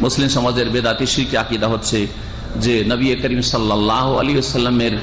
মুসলিম সমাজের বেদাতি শিরকি আকীদা হচ্ছে যে নবী করিম সাল্লাল্লাহু আলাইহি ওয়াসাল্লামের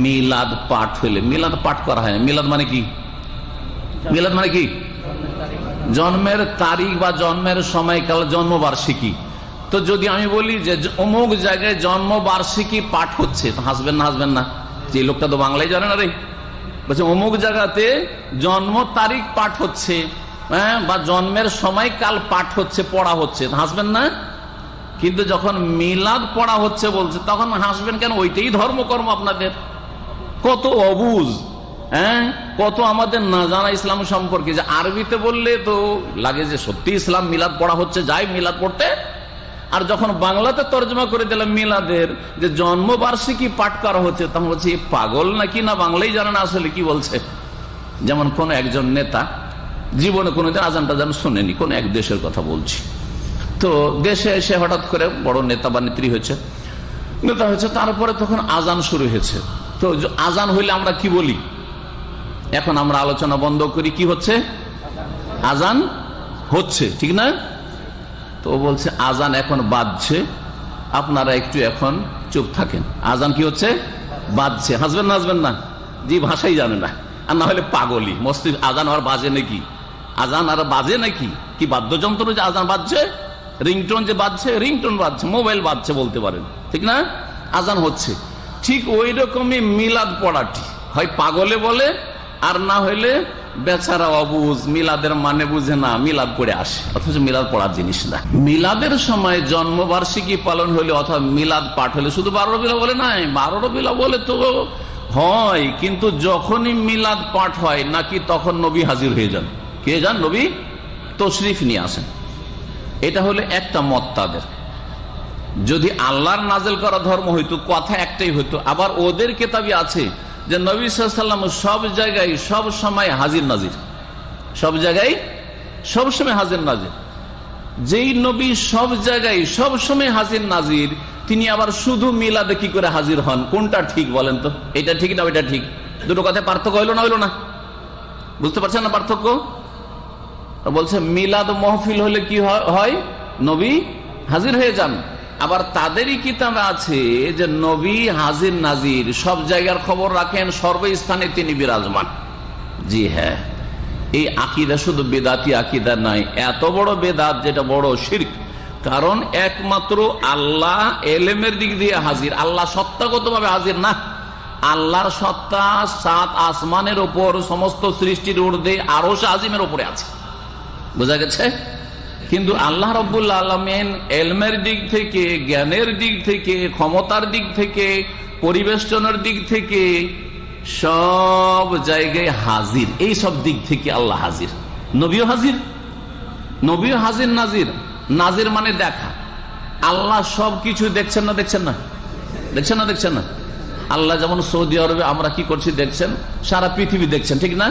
মিলাদ পাঠ হলে, মিলাদ পাঠ করা হয় না। মিলাদ মানে কি? মিলাদ মানে কি? জন্মের তারিখ বা জন্মের সময়কাল, জন্মবার্ষিকী। তো যদি আমি বলি যে অমুক জায়গায় জন্মবার্ষিকী পাঠ হচ্ছে, তো হাসবেন না? হাসবেন না যে লোকটা তো বাংলায় জানে না রে। বলছে অমুক জায়গাতে জন্ম তারিখ পাঠ হচ্ছে, হ্যাঁ, বা জন্মের সময়কাল পাঠ হচ্ছে, পড়া হচ্ছে, হাসবেন না? কিন্তু যখন মিলাদ পড়া হচ্ছে বলছে, তখন হাসবেন কেন? ওইটাই ধর্মকর্ম আপনাদের। কত অবুঝ, হ্যাঁ, কত আমাদের না জানা ইসলাম সম্পর্কে। যে আরবিতে বললে তো লাগে যে সত্যি ইসলাম, মিলাদ পড়া হচ্ছে, যাই মিলাদ পড়তে। আর যখন বাংলাতে তর্জমা করে দিলাম মিলাদের যে জন্মবার্ষিকী পাঠ করা হচ্ছে, তখন বলছি পাগল নাকি, না বাংলাই জানে না আসলে কি বলছে। যেমন কোন একজন নেতা জীবনে কোনোদিন আজান টাজান শোনেনি, কোন এক দেশের কথা বলছি, তো দেশে এসে হঠাৎ করে বড় নেতা বা নেত্রী হয়েছে, নেতা হয়েছে, তারপরে তখন আজান শুরু হয়েছে। তো আজান হইলে আমরা কি বলি? এখন আমরা আলোচনা বন্ধ করি, কি হচ্ছে? আজান হচ্ছে, ঠিক না? তো বলছে আজান এখন বাজছে, আপনারা একটু এখন চুপ থাকেন। আজান কি হচ্ছে? বাজছে। হাসবেন না? হাসবেন না? জি, ভাষাই জানে না, আর না হলে পাগলি মস্তিষ্ক। আজান আর বাজে নাকি? আজান আর বাজে নাকি? কি বাদ্যযন্ত্র যে আজান বাজছে? রিংটোন যে বাজছে, রিংটোন বাজছে, মোবাইল বাজছে বলতে পারেন, ঠিক না? আজান হচ্ছে। ঠিক ওই রকমই মিলাদ পড়াটি হয় পাগলে বলে, আর না হইলে বেচারা অবুঝ, মিলাদের মানে বুঝে না, মিলাদ পড়ে আসে, অথচ মিলাদ পড়ার জিনিস না। মিলাদের সময় জন্মবার্ষিকী পালন হলে অথবা মিলাদ পাঠ হলে শুধু 12 রবিউল বলে নাই, 12 রবিউল বলে তো হয়, কিন্তু যখনই মিলাদ পাঠ হয় নাকি তখন নবী হাজির হয়ে যান। কে যান? নবী তশরিফ নিয়ে আসেন। এটা হলে একটা মত তাদের। যদি আল্লাহর নাজেল করা ধর্ম হইতো, কথা একটাই হইতো। আবার ওদের কিতাবে আছে যে নবী সাল্লাল্লাহু আলাইহি ওয়াসাল্লাম সব জায়গায় সব সময় হাজির নাজির, সব জায়গায় সব সময় হাজির নাজির। যেই নবী সব জায়গায় সব সময় হাজির নাজির, তিনি আবার শুধু মিলাদে কি করে হাজির হন? কোনটা ঠিক বলেন তো? এটা ঠিক না ওইটা ঠিক? দুটো কথায় পার্থক্য হইলো না? হইলো না? বুঝতে পারছেন না পার্থক্য? বলছে মিলাদ মাহফিল হলে কি হয়? নবী হাজির হয়ে যান। আবার তাদেরই কিতাবে আছে যে নবী হাজির নাজির, সব জায়গার খবর রাখেন, সর্বস্থানে তিনি বিরাজমান। জি হ্যাঁ, এই আকীদা শুধু বেদাতি আকীদা নাই, এত বড় বেদাত যেটা বড় শিরক। কারণ একমাত্র আল্লাহ এলেমের দিক দিয়ে হাজির, আল্লাহ সত্তাগতভাবে হাজির না। আল্লাহর সত্তা 7 আসমানের ওপর, সমস্ত সৃষ্টির ঊর্ধ্বে, আরশ আজিমের ওপরে আছে। বোঝা গেছে? কিন্তু আল্লাহ রাব্বুল আলামিন এলমের দিক থেকে, জ্ঞানের দিক থেকে, ক্ষমতার দিক থেকে, পরিবেষ্টনের দিক থেকে সব জায়গায় হাজির। এই সব দিক থেকে আল্লাহ হাজির। নবীও হাজির, নবীও হাজির নাজির। নাজির মানে দেখা। আল্লাহ সবকিছু দেখছেন না? দেখছেন না? দেখছেন না? দেখছেন না? আল্লাহ যেমন সৌদি আরবে আমরা কি করছি দেখছেন, সারা পৃথিবী দেখছেন, ঠিক না?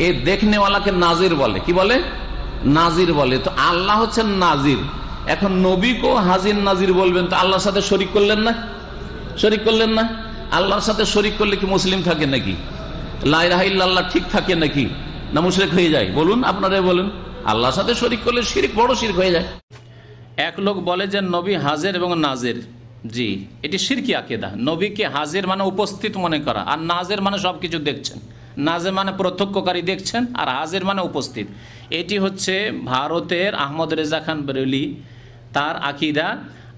এই দেখনেওয়ালাকে নাজির বলে। কি বলে? নাজির বলে। তো আল্লাহ হচ্ছেন নাজির। এখন নবীকেও হাজির নাজির বলবেন, তো আল্লাহর সাথে শরীক করলেন না? শরীক করলেন না? আল্লাহর সাথে শরীক করলে কি মুসলিম থাকে নাকি? লা ইলাহা ইল্লাল্লাহ ঠিক থাকে নাকি? না মুশরিক হয়ে যায়? বলুন, আপনারাই বলুন। আল্লাহর সাথে শরীক করলে শিরক, বড় শিরক হয়ে যায়। এক লোক বলে যে নবী হাজির এবং নাজির। জি, এটি শিরকি আকীদা। নবীকে হাজির মানে উপস্থিত মনে করা, আর নাজির মানে সবকিছু দেখছেন। নাজির মানে প্রত্যক্ষকারী দেখছেন, আর হাজির মানে উপস্থিত। এটি হচ্ছে ভারতের আহমদ রেজা খান বেরেলি তার আকীদা।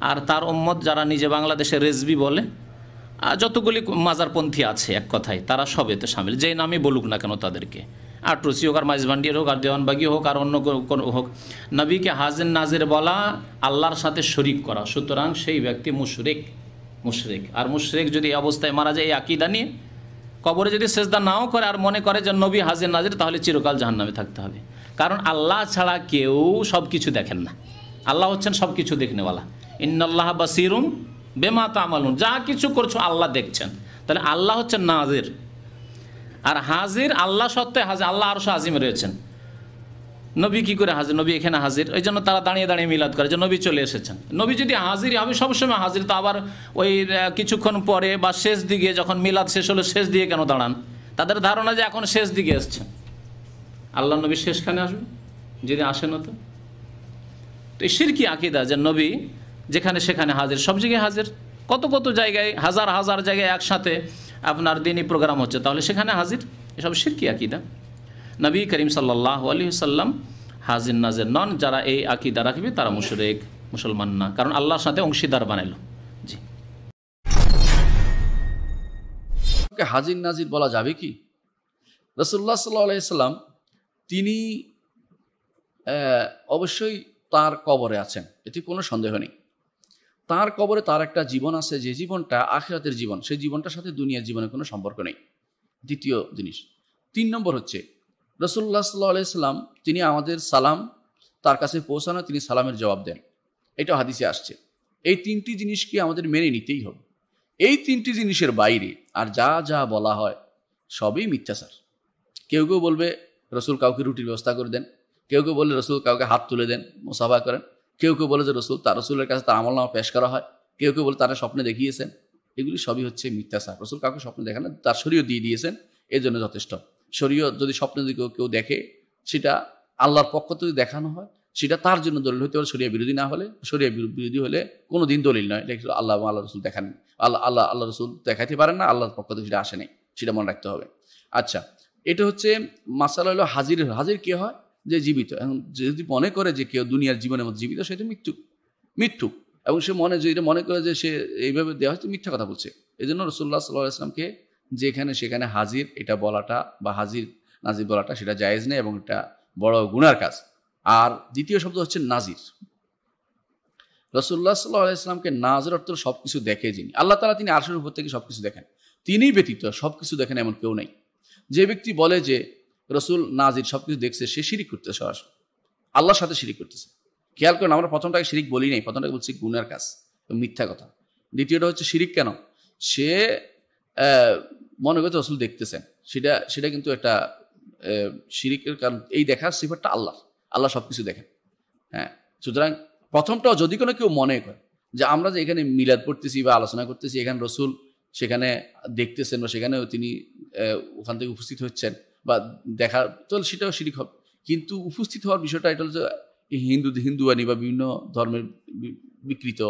আর তার উম্মত যারা নিজে বাংলাদেশে রেজবি বলে, যতগুলি মাজারপন্থী আছে, এক কথায় তারা সবেতে সামিল, যেই নামই বলুক না কেন তাদেরকে। আর টুসি হোক, আর মাইজভান্ডির হোক, আর দেওয়ানবাগি হোক, আর অন্য কোনো হোক, নবীকে হাজির নাজির বলা আল্লাহর সাথে শরীক করা। সুতরাং সেই ব্যক্তি মুশরিক। মুশরিক। আর মুশরিক যদি এই অবস্থায় মারা যায় এই আকীদা নিয়ে, কবরে যদি সেজদা নাও করে আর মনে করে যে নবী হাজির নাজির, তাহলে চিরকাল জাহান্নামে থাকতে হবে। কারণ আল্লাহ ছাড়া কেউ সব কিছু দেখেন না। আল্লাহ হচ্ছেন সব কিছু দেখনেওয়ালা। ইন্নাল্লাহ বাসীরুম বিমা তা'মালুন, যা কিছু করছো আল্লাহ দেখছেন। তাহলে আল্লাহ হচ্ছেন নাজির, আর হাজির আল্লাহ সত্ত্বে হাজির। আল্লাহ আরশ আজিমে রয়েছেন, নবী কি করে হাজির? নবী এখানে হাজির। ওই জন্য তারা দাঁড়িয়ে দাঁড়িয়ে মিলাদ করে যে নবী চলে এসেছেন। নবী যদি হাজির হবে, সবসময় হাজির, তো আবার ওই কিছুক্ষণ পরে বা শেষ দিকে যখন মিলাদ শেষ হলো, শেষ দিকে কেন দাঁড়ান? তাদের ধারণা যে এখন শেষ দিকে এসছেন, আল্লাহ নবী শেষখানে আসবে, যদি আসে না তো। এই শিরকি আকীদা যে নবী যেখানে সেখানে হাজির, সব জায়গায় হাজির, কত কত জায়গায়, হাজার হাজার জায়গায় একসাথে আপনার দিনই প্রোগ্রাম হচ্ছে, তাহলে সেখানে হাজির। এসব শিরকি আকীদা। নবী করিম সাল্লাল্লাহু আলাইহি ওয়াসাল্লাম হাজির নাজির নন। যারা এই আকীদা রাখবে তারা মুশরিক, মুসলমান না, কারণ আল্লাহর সাথে অংশীদার বানাইল। জি, হাজির নাজির বলা যাবে কি? রাসূলুল্লাহ সাল্লাল্লাহু আলাইহি সাল্লাম তিনি অবশ্যই তার কবরে আছেন, এতে কোনো সন্দেহ নেই। তার কবরে তার একটা জীবন আছে, যে জীবনটা আখিরাতের জীবন, সেই জীবনটার সাথে দুনিয়ার জীবনের কোনো সম্পর্ক নেই। দ্বিতীয় জিনিস। 3 নম্বর হচ্ছে রাসূলুল্লাহ সাল্লাল্লাহু আলাইহি সাল্লাম তিনি আমাদের সালাম তার কাছে পৌঁছানো, তিনি সালামের জবাব দেন, এটা হাদিসে আসছে। এই 3টি জিনিসকে আমাদের মেনে নিতেই হবে। এই 3টি জিনিসের বাইরে আর যা যা বলা হয় সবই মিথ্যাচার। কেউ কেউ বলবে রসুল কাউকে রুটির ব্যবস্থা করে দেন, কেউ কেউ বলে রসুল কাউকে হাত তুলে দেন, মুসাফা করেন, কেউ কেউ বলে যে রসুলের কাছে তার আমলনামা পেশ করা হয়, কেউ কেউ বলে তারা স্বপ্নে দেখিয়েছেন। এগুলি সবই হচ্ছে মিথ্যাচার। রসুল কাউকে স্বপ্নে দেখান না, তার শরীয়ত দিয়ে দিয়েছেন, এর জন্য যথেষ্ট। শরীয়ত যদি স্বপ্নে যদি কেউ দেখে, সেটা আল্লাহর পক্ষ থেকে দেখানো হয়, সেটা তার জন্য দলিল হতে পারে। শরিয়া বিরোধী না হলে, শরিয়া বিরোধী হলে কোনো দিন দলিল নয়। আল্লাহ রসুল দেখান, আল্লাহ রসুল দেখাইতে পারেন না, আল্লাহর পক্ষ থেকে সেটা আসে নাই, সেটা মনে রাখতে হবে। আচ্ছা, এটা হচ্ছে মাসালা হলো হাজির। হাজির কে হয়? যে জীবিত। এখন যদি মনে করে যে কেউ দুনিয়ার জীবনের মধ্যে জীবিত, সেটা মৃত্যু, এবং সে মনে করে যে সে এইভাবে দেওয়া হয়তো মিথ্যা কথা বলছে। এই জন্য রাসূলুল্লাহ সাল্লাল্লাহু আলাইহি ওয়াসাল্লামকে যেখানে সেখানে হাজির এটা বলাটা বা হাজির নাজির বলাটা সেটা জায়েজ নেই, এবং এটা বড় গুনার কাজ। আর দ্বিতীয় শব্দ হচ্ছে নাজির। রাসূলুল্লাহ সাল্লাল্লাহু আলাইহি ওয়াসাল্লামকে নাজির অর্থ সবকিছু দেখে যিনি, আল্লাহ তাআলা তিনি আরশের উপর থেকে সবকিছু দেখেন, তিনি ব্যতীত সবকিছু দেখেন এমন কেউ নেই। যে ব্যক্তি বলে যে রসুল নাজির সবকিছু দেখছে, সে শিরিক করতেছে, সরাসরি আল্লাহর সাথে শিরিক করতেছে। খেয়াল করেন, আমরা প্রথমটাকে শিরিক বলি নাই, প্রথমটাকে বলছি গুনার কাজ, মিথ্যা কথা। দ্বিতীয়টা হচ্ছে শিরিক কেন? সে মনে করতে রসুল দেখতেছেন, সেটা কিন্তু একটা শিরিকের কারণ। এই দেখার সিফাতটা আল্লাহ সবকিছু দেখেন। হ্যাঁ, সুতরাং প্রথমটাও যদি কোনো কেউ মনে করে যে আমরা যে এখানে মিলাদ পড়তেছি বা আলোচনা করতেছি, এখানে রসুল সেখানে দেখতেছেন বা সেখানেও তিনি ওখান থেকে উপস্থিত হচ্ছেন বা দেখা, তাহলে সেটাও শিরিক হবে। কিন্তু উপস্থিত হওয়ার বিষয়টা এটা হচ্ছে হিন্দুয়ানি বা বিভিন্ন ধর্মের বিকৃত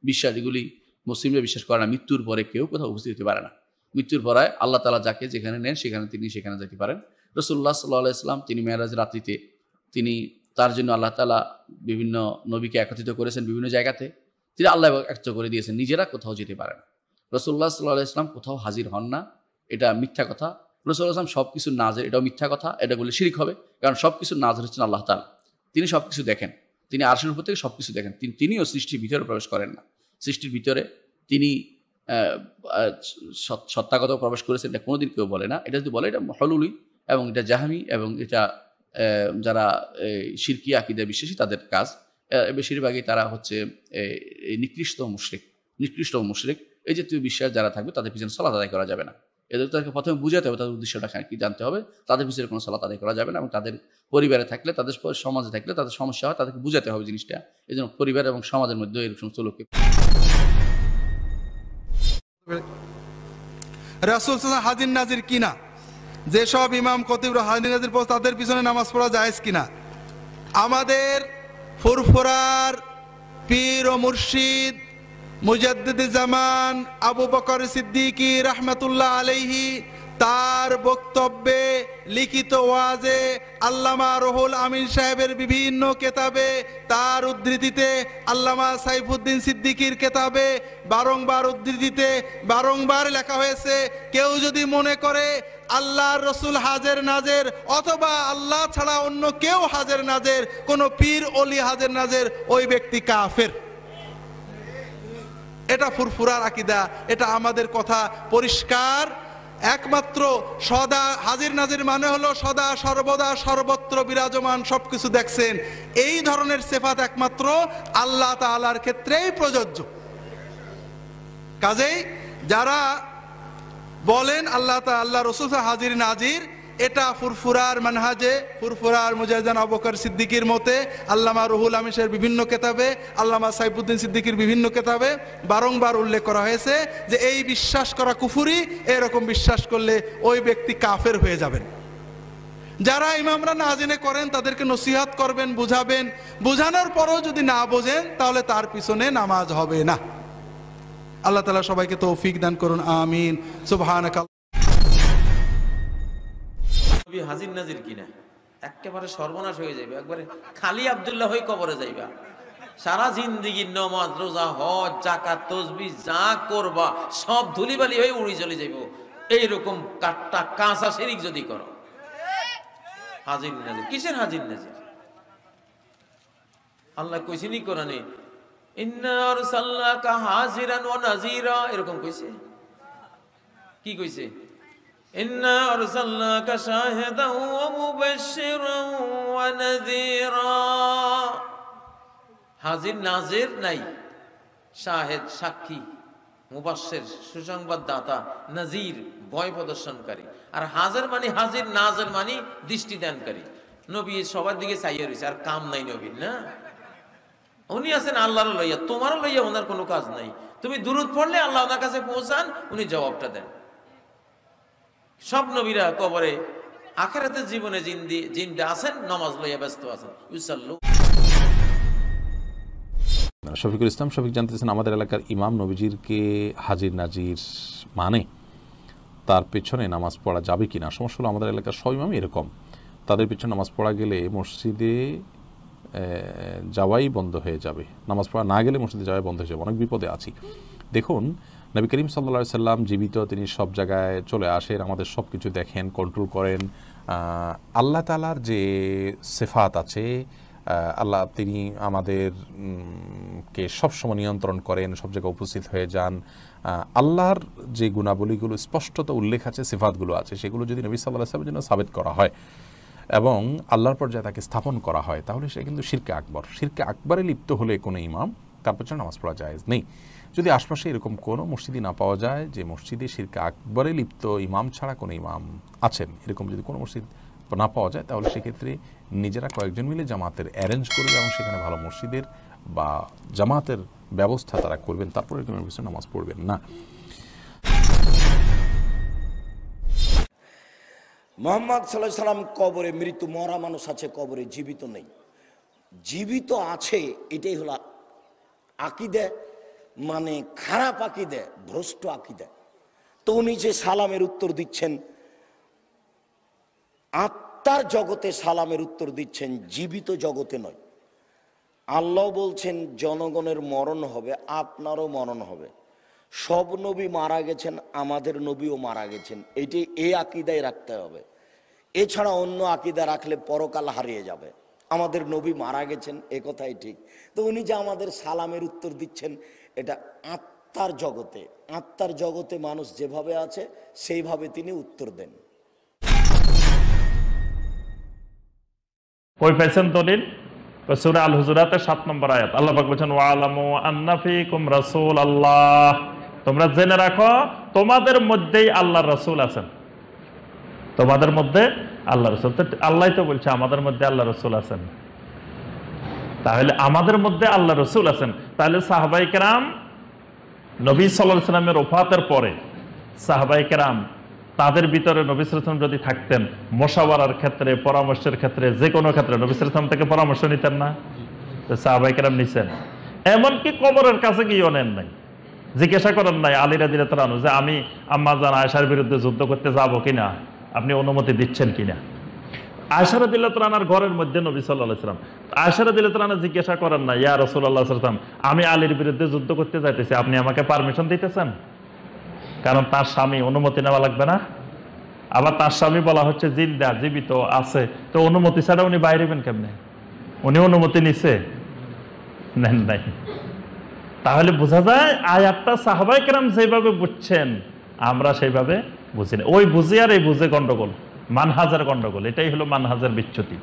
বিশ্বাস, এগুলি মুসলিমরা বিশ্বাস করে না। মৃত্যুর পরে কেউ কোথাও উপস্থিত হতে পারে না। মৃত্যুর পরে আল্লাহ তাআলা যাকে যেখানে নেন তিনি সেখানে যেতে পারেন। রাসূলুল্লাহ সাল্লাল্লাহু আলাইহি ওয়াসাল্লাম তিনি মেরাজ রাত্রিতে তার জন্য আল্লাহ তাআলা বিভিন্ন নবীকে একত্রিত করেছেন বিভিন্ন জায়গাতে, তিনি আল্লাহ একত্রিত করে দিয়েছেন, নিজেরা কোথাও যেতে পারেন। রাসূলুল্লাহ সাল্লাল্লাহু আলাইহি ওয়াসাল্লাম কোথাও হাজির হন না, এটা মিথ্যা কথা। রাসূলুল্লাহ সাল্লাল্লাহু আলাইহি ওয়াসাল্লাম সবকিছু নাজির, এটাও মিথ্যা কথা, এটা বলে শিরিক হবে। কারণ সবকিছু নাজির হচ্ছেন আল্লাহ তাআলা, তিনি সবকিছু দেখেন, তিনি আরশের উপর থেকে সবকিছু দেখেন। তিনিও সৃষ্টির ভিতরে প্রবেশ করেন না, সৃষ্টির ভিতরে তিনি সত্তাগত প্রবেশ করেছেন, এটা কোনোদিন কেউ বলে না। এটা যদি বলে, এটা হলুলি এবং এটা জাহামি এবং এটা যারা শিরকি আকীদা বিশ্বাসী তাদের কাজ। বেশিরভাগই তারা হচ্ছে নিকৃষ্ট মুশরিক। এই জাতীয় বিশ্বাস যারা থাকবে তাদের পিছনে সালাত আদায় করা যাবে না। এদের তাদেরকে প্রথমে বুঝাতে হবে, তাদের উদ্দেশ্যটা কি জানতে হবে। তাদের পিছনে কোনো সালাত আদায় করা যাবে না, এবং তাদের পরিবারে থাকলে, তাদের সমাজে থাকলে তাদের সমস্যা হয়, তাদেরকে বুঝাতে হবে জিনিসটা। এই জন্য পরিবার এবং সমাজের মধ্যে এরকম সমস্ত লোককে রাসূল সাল্লাল্লাহু হাজির নাজির কিনা, যেসব ইমাম খতিবরা হাজির নাজির পড়ে তাদের পিছনে নামাজ পড়া জায়েজ কিনা। আমাদের ফুরফুরার পীর ও মুর্শিদ মুজাদ্দিদে জামান আবু বকর সিদ্দিকী রাহমাতুল্লাহ আলাইহি তার বক্তব্যে, লিখিত ওয়াজে, আল্লামা রুহুল আমিন সাহেবের বিভিন্ন কেতাবে, তার উদ্ধৃতিতে, আল্লামা সাইফুদ্দিন সিদ্দিকীর কেতাবে বারংবার উদ্ধৃতিতে বারংবার লেখা হয়েছে, কেউ যদি মনে করে আল্লাহর রসুল হাজের নাজের অথবা আল্লাহ ছাড়া অন্য কেউ হাজের নাজের, কোনো পীর অলি হাজের নাজের, ওই ব্যক্তি কাফের। এটা ফুরফুরার আকীদা, এটা আমাদের কথা পরিষ্কার। একমাত্র সদা হাজির নাজির মানে হলো সদা সর্বদা সর্বত্র বিরাজমান, সবকিছু দেখছেন। এই ধরনের সিফাত একমাত্র আল্লাহ তাআলার ক্ষেত্রেই প্রযোজ্য। কাজেই যারা বলেন আল্লাহ রাসূল হাজির নাজির, এটা ফুরফুরার মানহাজে, ফুরফুরার মুজাহিদান আবু বকর সিদ্দিকীর মতে, আল্লামা রুহুল আমিন সাহেবের বিভিন্ন কেতাবে, আল্লামা সাইফুদ্দিন সিদ্দিকীর বিভিন্ন কেতাবে বারংবার উল্লেখ করা হয়েছে যে এই বিশ্বাস করা কুফরি, এরকম বিশ্বাস করলে ওই ব্যক্তি কাফের হয়ে যাবেন। যারা ইমামরা না জেনে করেন তাদেরকে নসিহত করবেন, বুঝাবেন। বুঝানোর পরও যদি না বোঝেন তাহলে তার পিছনে নামাজ হবে না। আল্লাহ তাআলা সবাইকে তৌফিক দান করুন, আমিন। সুবহানাকা। হাজির নাজির কিনা একেবারে সর্বনাশ হয়ে যাবে, একবারে খালি আব্দুল্লাহ হয়ে কবরে যাইবা। সারা জিন্দিগির নামাজ রোজা হজ যাকাত তাসবিহ যা করবা সব ধুলিবালি হয়ে উড়ি চলে যাইব। এইরকম কাটটা কাঁচা শিরিক যদি করো। হাজির নাজির কিসের হাজির নাজির? আল্লাহ কইছেনি কোরআনে, ইন্না আরসালনাকা হাজিরান ওয়া নাযীরা, এরকম কইছে। কি কইছে? ইন্না আরসালনাকা শাহিদান ওয়া মুবাশশিরান ওয়া নাযীরা। হাজির নাজির নাই, শাহেদ সাক্ষী, মুবাশশির সুসংবাদদাতা, নাজির ভয় প্রদর্শনকারী। আর হাজির মানে হাজির, নাজির মানে দৃষ্টি দানকারী। নবী সবার দিকে চাইয়া রয়েছে, আর কাম নাই নবীর। না, উনি আছেন আল্লাহর লইয়া, তোমারও লইয়া ওনার কোনো কাজ নাই। তুমি দুরূদ পড়লে আল্লাহ ওনার কাছে পৌঁছান, উনি জবাবটা দেন। সব নবীরা কবরে আখিরাতের জীবনে জিন্দা আছেন, নামাজ লইয়া ব্যস্ত আছেন। ইউসাল্লু। শফিকুল ইসলাম শফিক জানতেছেন, আমাদের এলাকার ইমাম নবীজিরকে হাজির নাজির মানে তার পেছনে নামাজ পড়া যাবে কিনা? সমস্যা হলো আমাদের এলাকার সব ইমাম এরকম, তাদের পেছনে নামাজ পড়া গেলে মসজিদে যাওয়াই বন্ধ হয়ে যাবে, নামাজ পড়া না গেলে মসজিদে যাওয়াই বন্ধ হয়ে যাবে, অনেক বিপদে আছি। দেখুন, নবী করিম সাল্লাল্লাহু আলাইহি সাল্লাম জীবিত, তিনি সব জায়গায় চলে আসেন, আমাদের সব কিছু দেখেন, কন্ট্রোল করেন। আল্লাহ তাআলার যে সিফাত আছে, আল্লাহ তিনি আমাদেরকে সবসময় নিয়ন্ত্রণ করেন, সব জায়গায় উপস্থিত হয়ে যান। আল্লাহর যে গুণাবলীগুলো স্পষ্টত উল্লেখ আছে, সিফাতগুলো আছে, সেগুলো যদি নবী সাল্লাল্লাহু আলাইহি ওয়াসাল্লামের জন্য সাবিত করা হয় এবং আল্লাহর পর্যায়ে তাকে স্থাপন করা হয়, তাহলে সে কিন্তু শিরকে আকবর। শিরকে আকবরে লিপ্ত হলে কোনো ইমাম তার পেছনে নামাজ পড়া জায়েজ নেই। যদি আশপাশে এরকম কোনো মসজিদই না পাওয়া যায় যে মসজিদে শিরকে আকবরে লিপ্ত ইমাম ছাড়া কোনো ইমাম আছেন, এরকম যদি কোনো মসজিদ না পাওয়া যায়, তাহলে সেক্ষেত্রে নিজেরা কয়েকজন মিলে জামাতের অ্যারেঞ্জ করবে এবং সেখানে ভালো মসজিদের বা জামাতের ব্যবস্থা তারা করবেন, তারপরে ইমামের পিছনে নামাজ পড়বেন না। মুহাম্মদ সাল্লাল্লাহু আলাইহি সাল্লাম কবরে মৃত্যু, মরা মানুষ আছে কবরে, জীবিত নেই। জীবিত আছে, এটাই হলো আকীদা, মানে খারাপ আকীদা, ভ্রষ্ট আকীদা। তো উনি যে সালামের উত্তর দিচ্ছেন, আত্মার জগতে সালামের উত্তর দিচ্ছেন, জীবিত জগতে নয়। আল্লাহ বলছেন জনগণের মরণ হবে, আপনারও মরণ হবে। সব নবী মারা গেছেন, আমাদের নবীও মারা গেছেন, এটি এই আকীদায় রাখতে হবে। এছাড়া অন্য আকীদা রাখলে পরকাল হারিয়ে যাবে। আমাদের নবী মারা গেছেন, এ কথাই ঠিক। তো উনি যে আমাদের সালামের উত্তর দিচ্ছেন, এটা আত্মার জগতে, আত্মার জগতে মানুষ যেভাবে আছে সেইভাবে তিনি উত্তর দেন। কই পাইছেন দলিল? সূরা আল হুজুরাতের 7 নম্বর আয়াত, আল্লাহ পাক বলেছেন, ওয়ালামু আন্না ফীকুম রাসূলুল্লাহ, তোমরা জেনে রাখো তোমাদের মধ্যেই আল্লাহর রাসূল আছেন। তোমাদের মধ্যে আল্লাহ রাসূল, আল্লাহই তো বলছে আমাদের মধ্যে আল্লাহ রাসূল আছেন। তাহলে আমাদের মধ্যে আল্লাহ রাসূল আছেন। তাহলে সাহাবায়ে কেরাম নবী সাল্লাল্লাহু আলাইহি ওয়াসাল্লামের ওফাতের পরে সাহাবায়ে কেরাম তাদের ভিতরে নবী সাল্লাল্লাহু আলাইহি ওয়াসাল্লাম যদি থাকতেন, মুশাওয়ারার ক্ষেত্রে, পরামর্শের ক্ষেত্রে, যে কোনো ক্ষেত্রে নবী সাল্লাল্লাহু আলাইহি ওয়াসাল্লাম থেকে পরামর্শ নিতেন না? সাহাবায়ে কেরাম নিছেন। এমনকি কবরের কাছে গিয়েও নেন নাই, জিজ্ঞাসা করেন নাই আলী রাদিয়াল্লাহু আনহু যে আমি আম্মা জান আয়েশার বিরুদ্ধে যুদ্ধ করতে যাব কিনা, আপনি অনুমতি দিচ্ছেন কিনা। আয়েশা রাদিয়াল্লাহু আনহার ঘরের মধ্যে নবী সাল্লাল্লাহু আলাইহি ওয়াসাল্লাম, আয়েশা রাদিয়াল্লাহু আনহা জিজ্ঞাসা করেন না, ইয়া রাসূলুল্লাহ সাল্লাল্লাহু আলাইহি ওয়াসাল্লাম, আমি আলীর বিরুদ্ধে যুদ্ধ করতে যাইতেছি, আপনি আমাকে পারমিশন দিতেছেন? কারণ তার স্বামী, অনুমতি নেওয়া লাগবে না? আবার তার স্বামী বলা হচ্ছে জিন্দা, জীবিত আছে, তো অনুমতি ছাড়া উনি বাইরে হবেন কেমনে? উনি অনুমতি নিছে? নেন নাই। তাহলে বোঝা যায় আয়াতটা সাহাবায়ে কেরাম যেভাবে বুঝছেন আমরা সেইভাবে বুঝি না। ওই বুঝি আর এই বুঝে গন্ডগোল, মানহাজের গন্ডগোল, এটাই হলো মানহাজের বিচ্যুতি।